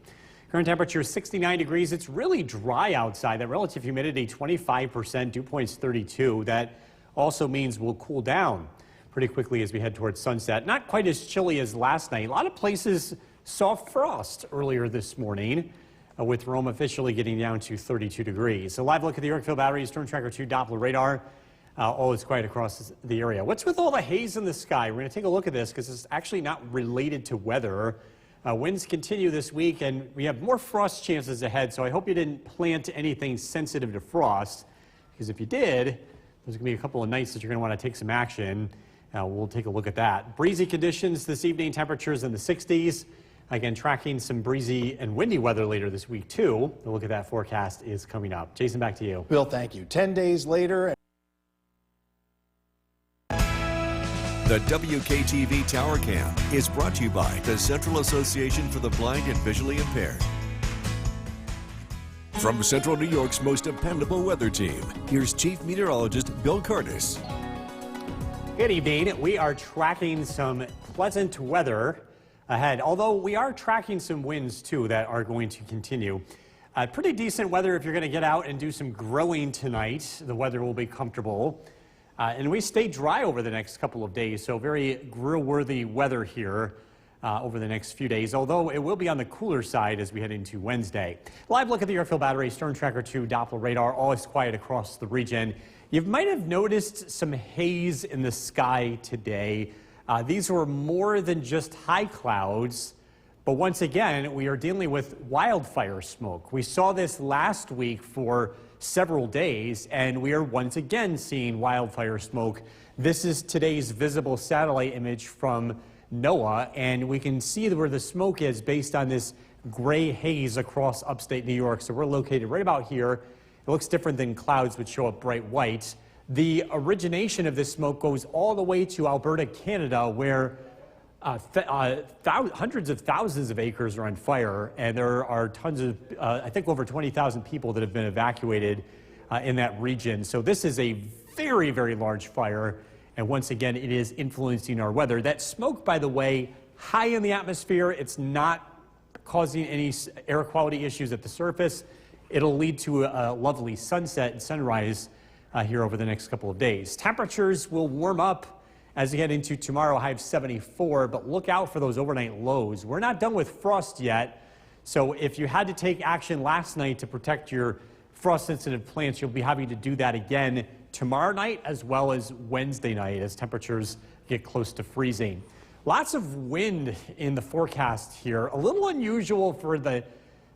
Current temperature is 69 degrees. It's really dry outside. That relative humidity, 25%, dew point's 32. That also means we'll cool down pretty quickly as we head towards sunset. Not quite as chilly as last night. A lot of places saw frost earlier this morning, with Rome officially getting down to 32 degrees. A live look at the Yorkville Battery Storm Tracker 2 Doppler radar. All is quiet across the area. What's with all the haze in the sky? We're going to take a look at this because it's actually not related to weather. Winds continue this week, and we have more frost chances ahead, so I hope you didn't plant anything sensitive to frost, because if you did, there's going to be a couple of nights that you're going to want to take some action. We'll take a look at that. Breezy conditions this evening, temperatures in the 60s. Again, tracking some breezy and windy weather later this week, too. The look at that forecast is coming up. Jason, back to you. Bill, thank you. 10 days later. The WKTV Tower Cam is brought to you by the Central Association for the Blind and Visually Impaired. From Central New York's most dependable weather team, here's Chief Meteorologist Bill Curtis. Good evening. We are tracking some pleasant weather ahead, although we are tracking some winds, too, that are going to continue. Pretty decent weather if you're going to get out and do some grilling tonight. The weather will be comfortable. And we stay dry over the next couple of days, so very grill-worthy weather here over the next few days, although it will be on the cooler side as we head into Wednesday. Live look at the Yorkville Battery Storm Tracker 2 Doppler radar. All is quiet across the region. You might have noticed some haze in the sky today. These were more than just high clouds, but once again, we are dealing with wildfire smoke. We saw this last week for several days, and we are once again seeing wildfire smoke. This is today's visible satellite image from NOAA, and we can see where the smoke is based on this gray haze across upstate New York. So we're located right about here. It looks different than clouds which show up bright white. The origination of this smoke goes all the way to Alberta, Canada, where hundreds of thousands of acres are on fire, and there are tons of, I think over 20,000 people that have been evacuated in that region. So this is a very, very large fire, and once again, it is influencing our weather. That smoke, by the way, high in the atmosphere, it's not causing any air quality issues at the surface. It'll lead to a lovely sunset and sunrise here over the next couple of days. Temperatures will warm up as we get into tomorrow, high of 74, but look out for those overnight lows. We're not done with frost yet, so if you had to take action last night to protect your frost-sensitive plants, you'll be having to do that again tomorrow night as well as Wednesday night as temperatures get close to freezing. Lots of wind in the forecast here. A little unusual for the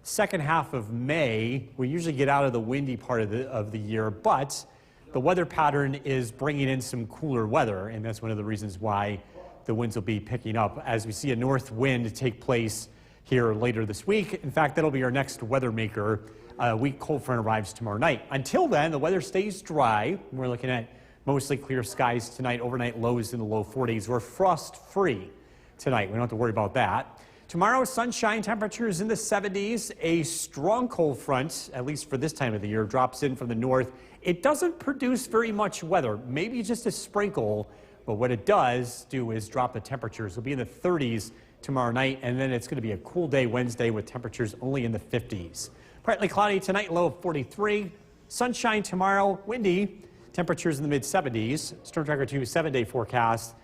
second half of May. We usually get out of the windy part of the year, but the weather pattern is bringing in some cooler weather, and that's one of the reasons why the winds will be picking up as we see a north wind take place here later this week. In fact, that'll be our next weather maker. A weak cold front arrives tomorrow night. Until then, the weather stays dry. We're looking at mostly clear skies tonight, overnight lows in the low 40s. We're frost-free tonight. We don't have to worry about that. Tomorrow, sunshine, temperatures in the 70s. A strong cold front, at least for this time of the year, drops in from the north. It doesn't produce very much weather, maybe just a sprinkle, but what it does do is drop the temperatures. It'll be in the 30s tomorrow night, and then it's going to be a cool day Wednesday with temperatures only in the 50s. Partly cloudy tonight, low of 43. Sunshine tomorrow, windy. Temperatures in the mid-70s. Storm Tracker 2 7-day forecast.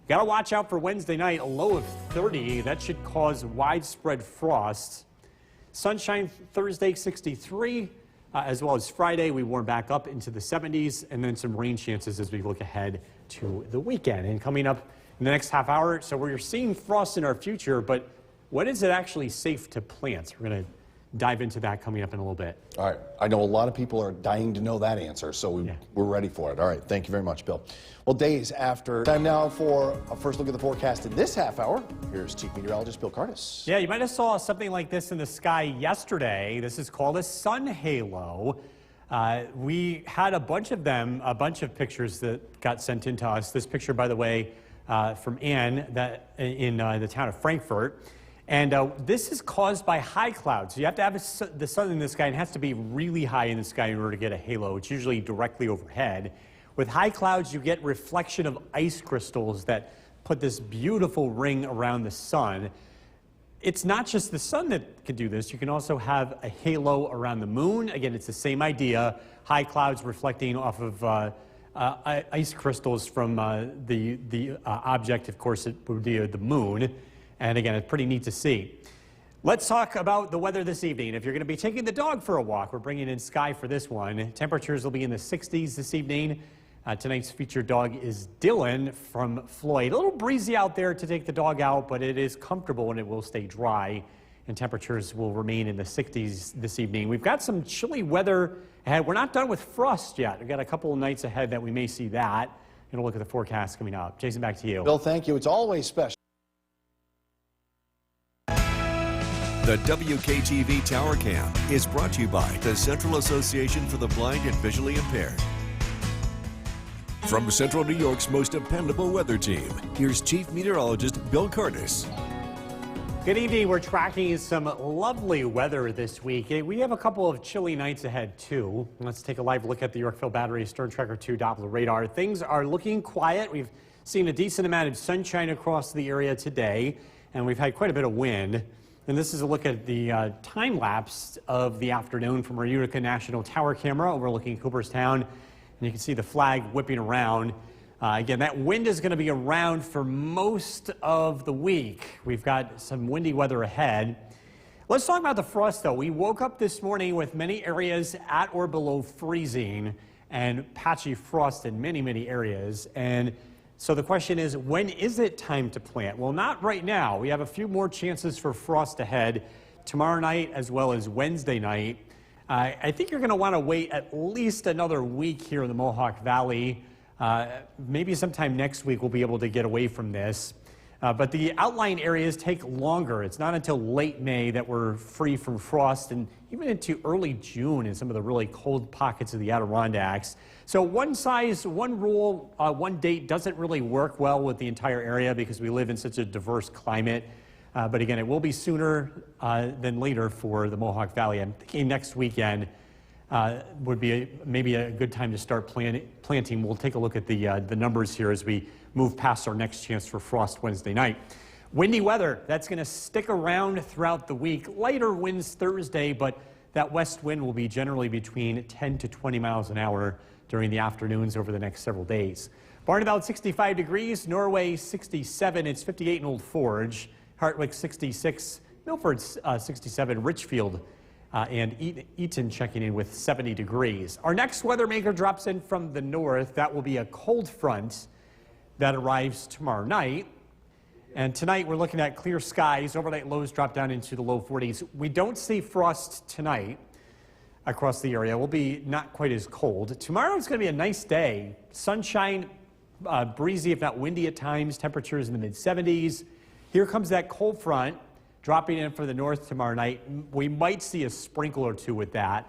Got to watch out for Wednesday night, a low of 30. That should cause widespread frost. Sunshine Thursday, 63. As well as Friday, we warm back up into the 70s, and then some rain chances as we look ahead to the weekend. And coming up in the next half hour, so we're seeing frost in our future, but when is it actually safe to plant? We're going to dive into that coming up in a little bit. All right. I know a lot of people are dying to know that answer, so we're ready for it. All right. Thank you very much, Bill. Well, days after. Time now for a first look at the forecast in this half hour. Here's Chief Meteorologist Bill Curtis. Yeah, you might have saw something like this in the sky yesterday. This is called a sun halo. We had a bunch of them, a bunch of pictures that got sent in to us. This picture, by the way, from Ann that in the town of Frankfurt. And this is caused by high clouds. You have to have the sun in the sky, and it has to be really high in the sky in order to get a halo. It's usually directly overhead. With high clouds, you get reflection of ice crystals that put this beautiful ring around the sun. It's not just the sun that can do this. You can also have a halo around the moon. Again, it's the same idea. High clouds reflecting off of ice crystals from the object. Of course, it would be the moon. And again, it's pretty neat to see. Let's talk about the weather this evening. If you're going to be taking the dog for a walk, we're bringing in Sky for this one. Temperatures will be in the 60s this evening. Tonight's featured dog is Dylan from Floyd. A little breezy out there to take the dog out, but it is comfortable and it will stay dry. And temperatures will remain in the 60s this evening. We've got some chilly weather ahead. We're not done with frost yet. We've got a couple of nights ahead that we may see that. And we'll look at the forecast coming up. Jason, back to you. Bill, thank you. It's always special. The WKTV Tower Cam is brought to you by the Central Association for the Blind and Visually Impaired. From Central New York's most dependable weather team, here's Chief Meteorologist Bill Curtis. Good evening. We're tracking some lovely weather this week. We have a couple of chilly nights ahead, too. Let's take a live look at the Yorkville Battery Storm Tracker 2 Doppler radar. Things are looking quiet. We've seen a decent amount of sunshine across the area today, and we've had quite a bit of wind. And this is a look at the time lapse of the afternoon from our Utica National Tower camera overlooking Cooperstown. And you can see the flag whipping around. Again, that wind is going to be around for most of the week. We've got some windy weather ahead. Let's talk about the frost, though. We woke up this morning with many areas at or below freezing and patchy frost in many, many areas. And So the question is, when is it time to plant? Well, not right now. We have a few more chances for frost ahead tomorrow night as well as Wednesday night. I think you're going to want to wait at least another week here in the Mohawk Valley. Maybe sometime next week we'll be able to get away from this. But the outlying areas take longer. It's not until late May that we're free from frost, and even into early June in some of the really cold pockets of the Adirondacks. So one size, one rule, one date doesn't really work well with the entire area because we live in such a diverse climate. But again, it will be sooner than later for the Mohawk Valley. I'm thinking next weekend would be maybe a good time to start planting. We'll take a look at the numbers here as we move past our next chance for frost Wednesday night. Windy weather, that's going to stick around throughout the week. Lighter winds Thursday, but that west wind will be generally between 10 to 20 miles an hour during the afternoons over the next several days. Barneveld 65 degrees, Norway 67, it's 58 in Old Forge, Hartwick 66, Milford 67, Richfield and Eaton checking in with 70 degrees. Our next weather maker drops in from the north. That will be a cold front that arrives tomorrow night. And tonight we're looking at clear skies. Overnight lows drop down into the low 40s. We don't see frost tonight across the area. We'll be not quite as cold. Tomorrow is going to be a nice day. Sunshine, breezy if not windy at times. Temperatures in the mid 70s. Here comes that cold front dropping in for the north tomorrow night. We might see a sprinkle or two with that.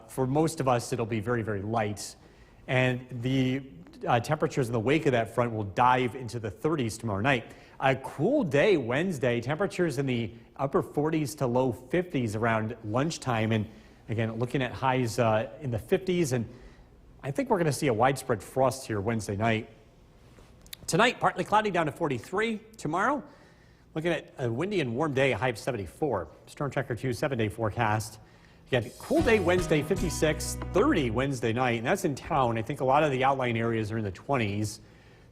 For most of us, it'll be very, very light. And the temperatures in the wake of that front will dive into the 30s tomorrow night. A cool day Wednesday, temperatures in the upper 40s to low 50s around lunchtime. And again, looking at highs in the 50s. And I think we're going to see a widespread frost here Wednesday night. Tonight, partly cloudy down to 43. Tomorrow, looking at a windy and warm day, a high of 74. Storm Tracker 2 7-day forecast. Again, cool day Wednesday, 56, 30 Wednesday night, and that's in town. I think a lot of the outlying areas are in the 20s.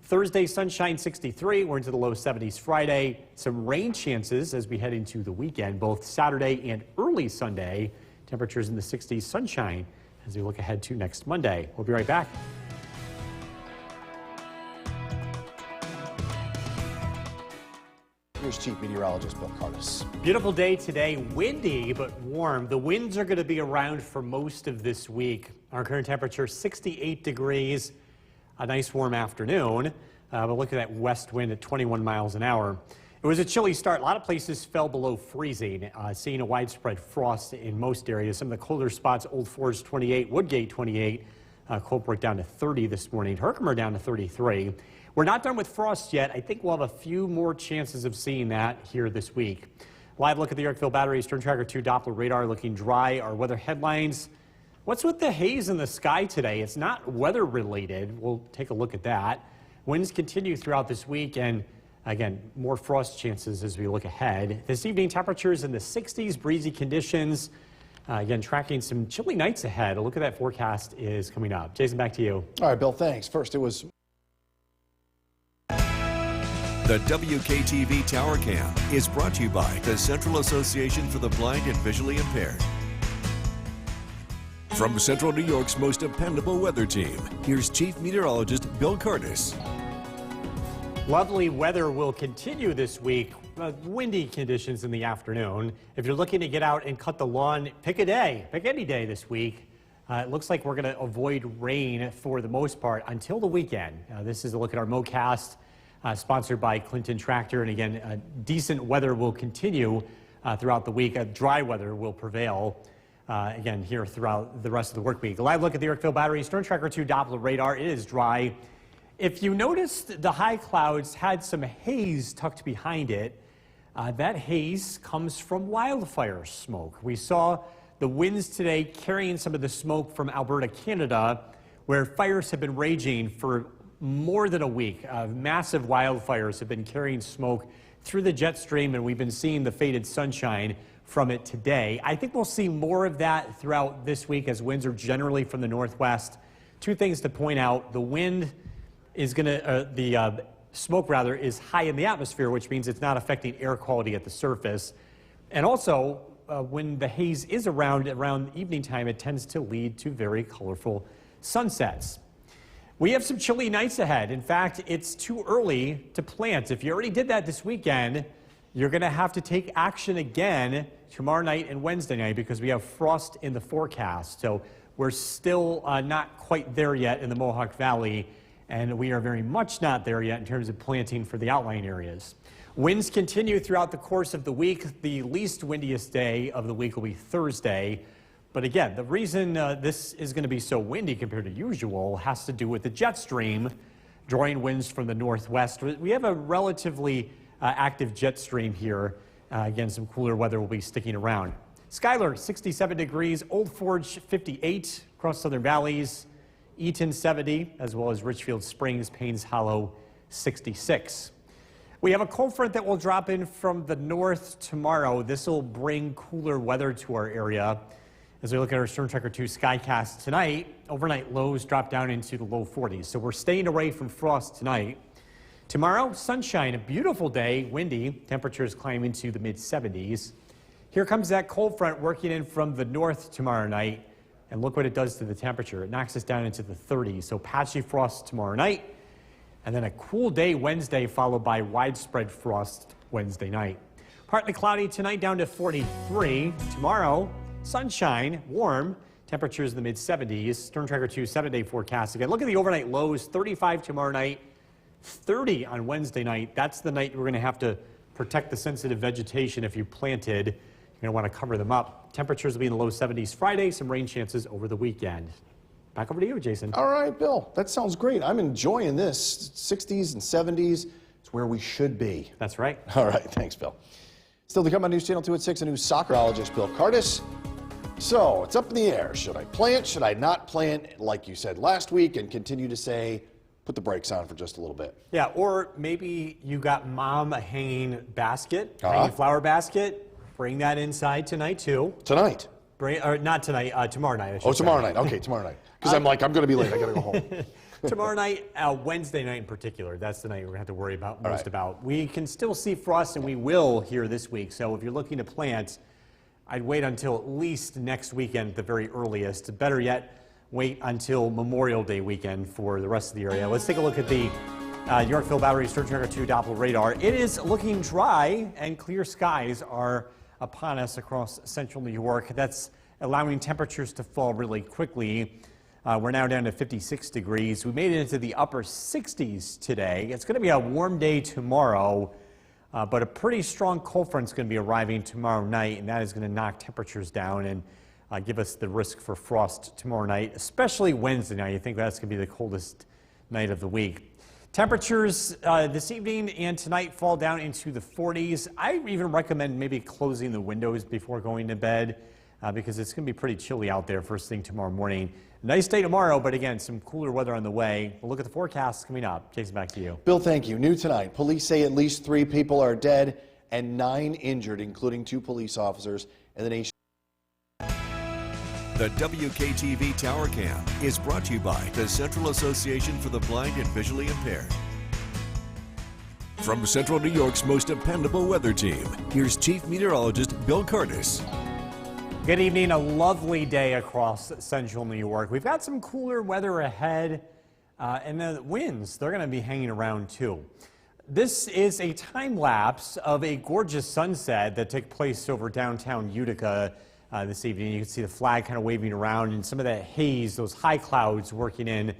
Thursday, sunshine 63. We're into the low 70s Friday. Some rain chances as we head into the weekend, both Saturday and early Sunday. Temperatures in the 60s, sunshine as we look ahead to next Monday. We'll be right back. Here's Chief Meteorologist Bill Curtis. Beautiful day today, windy but warm. The winds are going to be around for most of this week. Our current temperature 68 degrees, a nice warm afternoon. But look at that west wind at 21 miles an hour. It was a chilly start. A lot of places fell below freezing, seeing a widespread frost in most areas. Some of the colder spots, Old Forge 28, Woodgate 28, Colebrook down to 30 this morning, Herkimer down to 33. We're not done with frost yet. I think we'll have a few more chances of seeing that here this week. Live look at the Yorkville Battery Storm Tracker 2 Doppler radar looking dry. Our weather headlines. What's with the haze in the sky today? It's not weather related. We'll take a look at that. Winds continue throughout this week, and again, more frost chances as we look ahead. This evening, temperatures in the 60s, breezy conditions. Again, tracking some chilly nights ahead. A look at that forecast is coming up. Jason, back to you. All right, Bill, thanks. First, it was The WKTV Tower Cam is brought to you by the Central Association for the Blind and Visually Impaired. From Central New York's most dependable weather team, here's Chief Meteorologist Bill Curtis. Lovely weather will continue this week. Windy conditions in the afternoon. If you're looking to get out and cut the lawn, pick a day. Pick any day this week. It looks like we're going to avoid rain for the most part until the weekend. This is a look at our MoCast, sponsored by Clinton Tractor. And again, decent weather will continue throughout the week. Dry weather will prevail again here throughout the rest of the work week. A live look at the Yorkville Battery Storm Tracker 2 Doppler radar. It is dry. If you noticed, the high clouds had some haze tucked behind it. That haze comes from wildfire smoke. We saw the winds today carrying some of the smoke from Alberta, Canada, where fires have been raging for more than a week. Massive wildfires have been carrying smoke through the jet stream, and we've been seeing the faded sunshine from it today. I think we'll see more of that throughout this week as winds are generally from the northwest. Two things to point out. The wind is going to, the smoke rather, is high in the atmosphere, which means it's not affecting air quality at the surface. And also, when the haze is around evening time, it tends to lead to very colorful sunsets. We have some chilly nights ahead. In fact, it's too early to plant. If you already did that this weekend, you're going to have to take action again tomorrow night and Wednesday night because we have frost in the forecast. So we're still not quite there yet in the Mohawk Valley, and we are very much not there yet in terms of planting for the outlying areas. Winds continue throughout the course of the week. The least windiest day of the week will be Thursday. But again, the reason this is going to be so windy compared to usual has to do with the jet stream drawing winds from the northwest. We have a relatively active jet stream here. Again, some cooler weather will be sticking around. Schuyler, 67 degrees. Old Forge, 58 across Southern Valleys. Eaton, 70, as well as Richfield Springs, Paynes Hollow, 66. We have a cold front that will drop in from the north tomorrow. This will bring cooler weather to our area. As we look at our Storm Tracker 2 Skycast tonight, overnight lows drop down into the low 40s. So we're staying away from frost tonight. Tomorrow, sunshine, a beautiful day, windy. Temperatures climb into the mid 70s. Here comes that cold front working in from the north tomorrow night. And look what it does to the temperature. It knocks us down into the 30s. So patchy frost tomorrow night. And then a cool day Wednesday, followed by widespread frost Wednesday night. Partly cloudy tonight, down to 43. Tomorrow, sunshine, warm, temperatures in the mid 70s. Storm Tracker 2 7-day forecast again. Look at the overnight lows, 35 tomorrow night, 30 on Wednesday night. That's the night we're going to have to protect the sensitive vegetation. If you planted, you're going to want to cover them up. Temperatures will be in the low 70s Friday, some rain chances over the weekend. Back over to you, Jason. All right, Bill, that sounds great. I'm enjoying this. 60s and 70s, it's where we should be. That's right. All right, thanks, Bill. Still to come on News Channel 2 at 6, a new soccerologist, Bill Curtis. So it's up in the air. Should I plant? Should I not plant? Like you said last week, and continue to say, put the brakes on for just a little bit. Yeah, or maybe you got mom a hanging basket, hanging flower basket. Bring that inside tonight, too. Tonight? Or not tonight, tomorrow night. I should say. Tomorrow night. Okay, tomorrow night. Because I'm going to be late. I got to go home. Tomorrow night, Wednesday night in particular, that's the night we're going to have to worry about most about. We can still see frost, and we will here this week. So if you're looking to plant, I'd wait until at least next weekend at the very earliest. Better yet, wait until Memorial Day weekend for the rest of the area. Let's take a look at the Yorkville Battery Storm Tracker 2 Doppler radar. It is looking dry, and clear skies are upon us across central New York. That's allowing temperatures to fall really quickly. We're now down to 56 degrees. We made it into the upper 60s today. It's going to be a warm day tomorrow, but a pretty strong cold front is going to be arriving tomorrow night, and that is going to knock temperatures down and give us the risk for frost tomorrow night, especially Wednesday night. I think that's going to be the coldest night of the week. Temperatures this evening and tonight fall down into the 40s. I even recommend maybe closing the windows before going to bed because it's going to be pretty chilly out there first thing tomorrow morning. Nice day tomorrow, but again, some cooler weather on the way. We'll look at the forecast coming up. Jason, back to you. Bill, thank you. New tonight, police say at least 3 people are dead and 9 injured, including 2 police officers in the nation. The WKTV Tower Cam is brought to you by the Central Association for the Blind and Visually Impaired. From Central New York's most dependable weather team, here's Chief Meteorologist Bill Curtis. Good evening. A lovely day across central New York. We've got some cooler weather ahead, and the winds, they're going to be hanging around too. This is a time lapse of a gorgeous sunset that took place over downtown Utica this evening. You can see the flag kind of waving around and some of that haze, those high clouds working in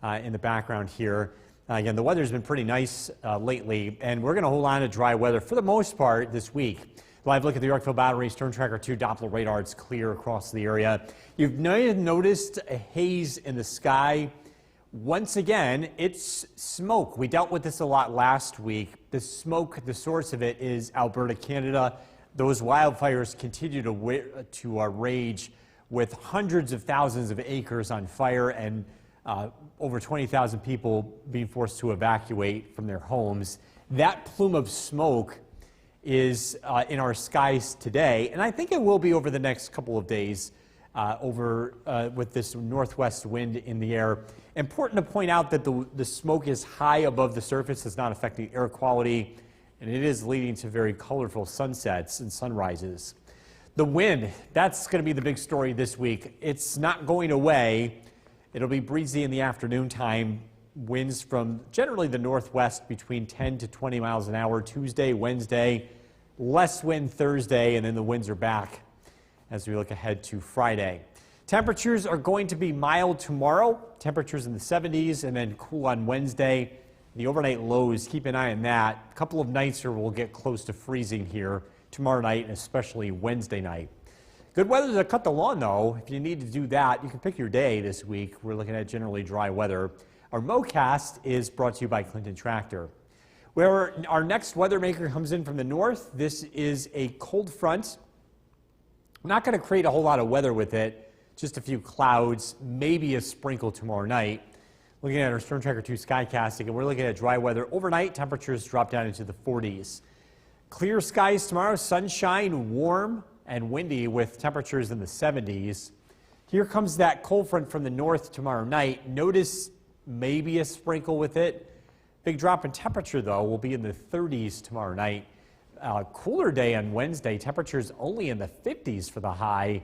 the background here. Again, the weather's been pretty nice lately, and we're going to hold on to dry weather for the most part this week. Live look at the Yorkville Battery Storm Tracker 2 Doppler radar. It's clear across the area. You've noticed a haze in the sky. Once again, it's smoke. We dealt with this a lot last week. The smoke, the source of it is Alberta, Canada. Those wildfires continue to rage with hundreds of thousands of acres on fire and over 20,000 people being forced to evacuate from their homes. That plume of smoke is in our skies today, and I think it will be over the next couple of days with this northwest wind in the air. Important to point out that the smoke is high above the surface. It's not affecting air quality, and it is leading to very colorful sunsets and sunrises. The wind, that's going to be the big story this week. It's not going away. It'll be breezy in the afternoon time. Winds from generally the northwest between 10 to 20 miles an hour Tuesday, Wednesday. Less wind Thursday, and then the winds are back as we look ahead to Friday. Temperatures are going to be mild tomorrow. Temperatures in the 70s, and then cool on Wednesday. The overnight lows, keep an eye on that. A couple of nights here will get close to freezing here tomorrow night, and especially Wednesday night. Good weather to cut the lawn, though. If you need to do that, you can pick your day this week. We're looking at generally dry weather. Our MoCast is brought to you by Clinton Tractor. Where our next weather maker comes in from the north, this is a cold front. Not going to create a whole lot of weather with it, just a few clouds, maybe a sprinkle tomorrow night. Looking at our Storm Tracker 2 skycasting, and we're looking at dry weather. Overnight, temperatures drop down into the 40s. Clear skies tomorrow, sunshine, warm and windy with temperatures in the 70s. Here comes that cold front from the north tomorrow night. Notice maybe a sprinkle with it. Big drop in temperature, though, will be in the 30s tomorrow night. Cooler day on Wednesday, temperatures only in the 50s for the high.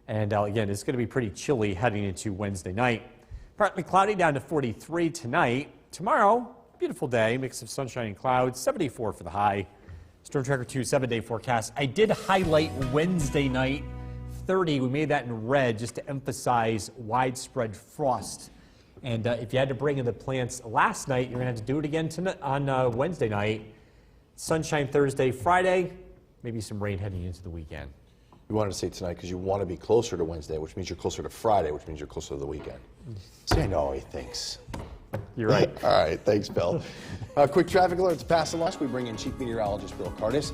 And again, it's going to be pretty chilly heading into Wednesday night. Partly cloudy down to 43 tonight. Tomorrow, beautiful day, mix of sunshine and clouds, 74 for the high. Storm Tracker 2 7-day forecast. I did highlight Wednesday night, 30. We made that in red just to emphasize widespread frost. And if you had to bring in the plants last night, you're going to have to do it again tonight, on Wednesday night. Sunshine Thursday, Friday, maybe some rain heading into the weekend. You wanted to say tonight because you want to be closer to Wednesday, which means you're closer to Friday, which means you're closer to the weekend. See, I know how he thinks. You're right. All right, thanks, Bill. Quick traffic alert to pass along. We bring in Chief Meteorologist Bill Cardis.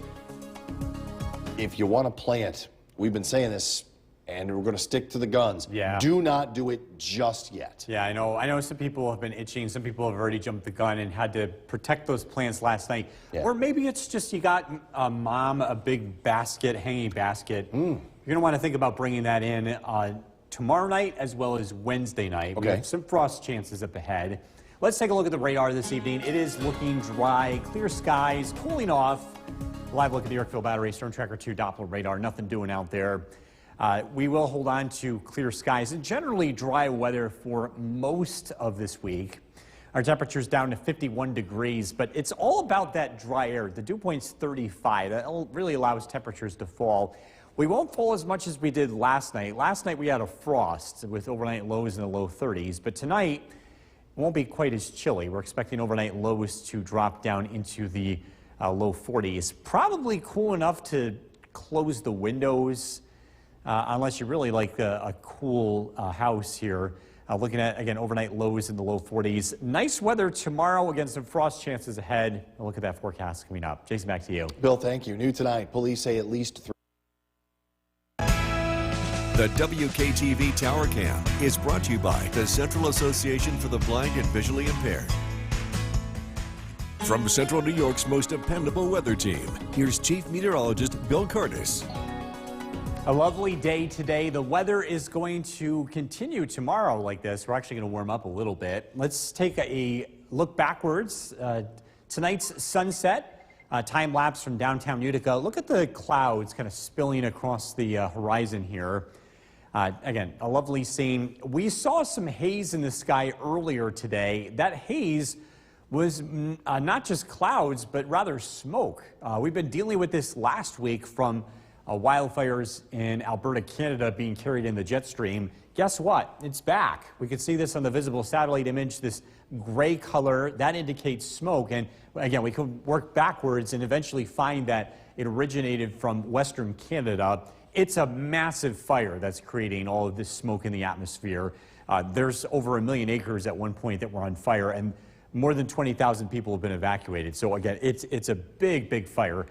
If you want to plant, we've been saying this, and we're going to stick to the guns. Yeah. Do not do it just yet. Yeah, I know some people have been itching. Some people have already jumped the gun and had to protect those plants last night. Yeah. Or maybe it's just you got mom a big basket, hanging basket. You're going to want to think about bringing that in tomorrow night as well as Wednesday night. We Okay. have some frost chances up ahead. Let's take a look at the radar this evening. It is looking dry, clear skies, cooling off. Live look at the Yorkville Battery, Storm Tracker 2 Doppler radar. Nothing doing out there. We will hold on to clear skies and generally dry weather for most of this week. Our temperature's down to 51 degrees, but it's all about that dry air. The dew point's 35. That really allows temperatures to fall. We won't fall as much as we did last night. Last night we had a frost with overnight lows in the low 30s, but tonight it won't be quite as chilly. We're expecting overnight lows to drop down into the low 40s. Probably cool enough to close the windows. Unless you really like a cool house here. Looking at, again, overnight lows in the low 40s. Nice weather tomorrow, again, some frost chances ahead. We'll look at that forecast coming up. Jason, back to you. Bill, thank you. New tonight, police say at least 3. The WKTV Tower Cam is brought to you by the Central Association for the Blind and Visually Impaired. From Central New York's most dependable weather team, here's Chief Meteorologist Bill Cardis. A lovely day today. The weather is going to continue tomorrow like this. We're actually going to warm up a little bit. Let's take a look backwards. Tonight's sunset, time lapse from downtown Utica. Look at the clouds kind of spilling across the horizon here. Again, a lovely scene. We saw some haze in the sky earlier today. That haze was not just clouds, but rather smoke. We've been dealing with this last week from wildfires in Alberta, Canada being carried in the jet stream. Guess what? It's back. We can see this on the visible satellite image, this gray color, that indicates smoke. And again, we can work backwards and eventually find that it originated from Western Canada. It's a massive fire that's creating all of this smoke in the atmosphere. There's over 1 million acres at one point that were on fire, and more than 20,000 people have been evacuated. So again, it's a big, big fire.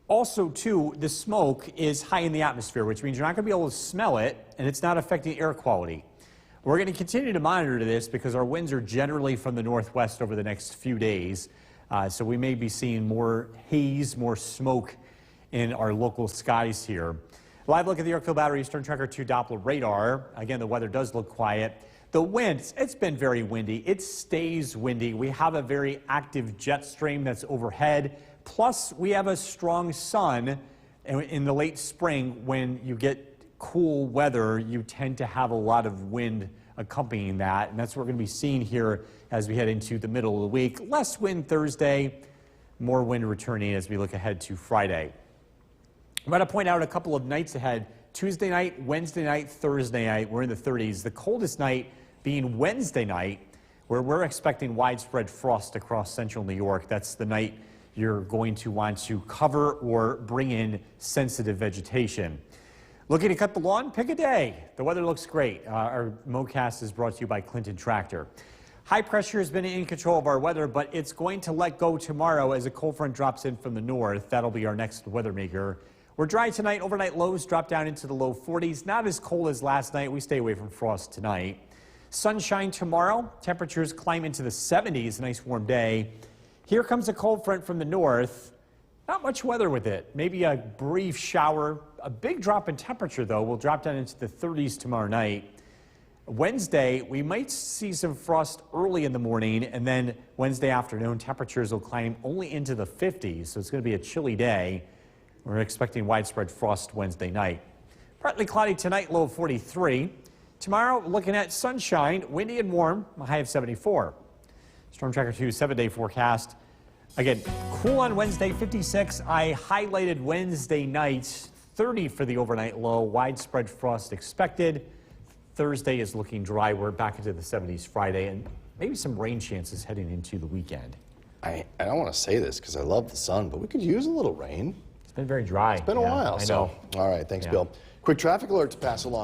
Also, too, the smoke is high in the atmosphere, which means you're not going to be able to smell it, and it's not affecting air quality. We're going to continue to monitor this because our winds are generally from the northwest over the next few days. So we may be seeing more haze, more smoke in our local skies here. Live look at the Yorkville Battery Storm Tracker 2 Doppler radar. Again, the weather does look quiet. The wind, it's been very windy. It stays windy. We have a very active jet stream that's overhead. Plus, we have a strong sun. In the late spring, when you get cool weather, you tend to have a lot of wind accompanying that. And that's what we're going to be seeing here as we head into the middle of the week. Less wind Thursday, more wind returning as we look ahead to Friday. I'm going to point out a couple of nights ahead. Tuesday night, Wednesday night, Thursday night, we're in the 30s. The coldest night being Wednesday night, where we're expecting widespread frost across central New York. That's the night you're going to want to cover or bring in sensitive vegetation. Looking to cut the lawn? Pick a day. The weather looks great. Our MoCast is brought to you by Clinton Tractor. High pressure has been in control of our weather, but it's going to let go tomorrow as a cold front drops in from the north. That'll be our next weather maker. We're dry tonight. Overnight lows drop down into the low 40s. Not as cold as last night. We stay away from frost tonight. Sunshine tomorrow. Temperatures climb into the 70s. A nice warm day. Here comes a cold front from the north. Not much weather with it. Maybe a brief shower. A big drop in temperature, though. We'll drop down into the 30s tomorrow night. Wednesday, we might see some frost early in the morning, and then Wednesday afternoon, temperatures will climb only into the 50s, so it's going to be a chilly day. We're expecting widespread frost Wednesday night. Partly cloudy tonight, low of 43. Tomorrow, looking at sunshine, windy and warm, a high of 74. Storm Tracker 2 7-day forecast. Again, cool on Wednesday, 56. I highlighted Wednesday night, 30 for the overnight low, widespread frost expected. Thursday is looking dry. We're back into the 70s Friday, and maybe some rain chances heading into the weekend. I don't want to say this because I love the sun, but we could use a little rain. It's been very dry. It's been a while. I know. All right, thanks, Yeah. Bill. Quick traffic alert to pass along.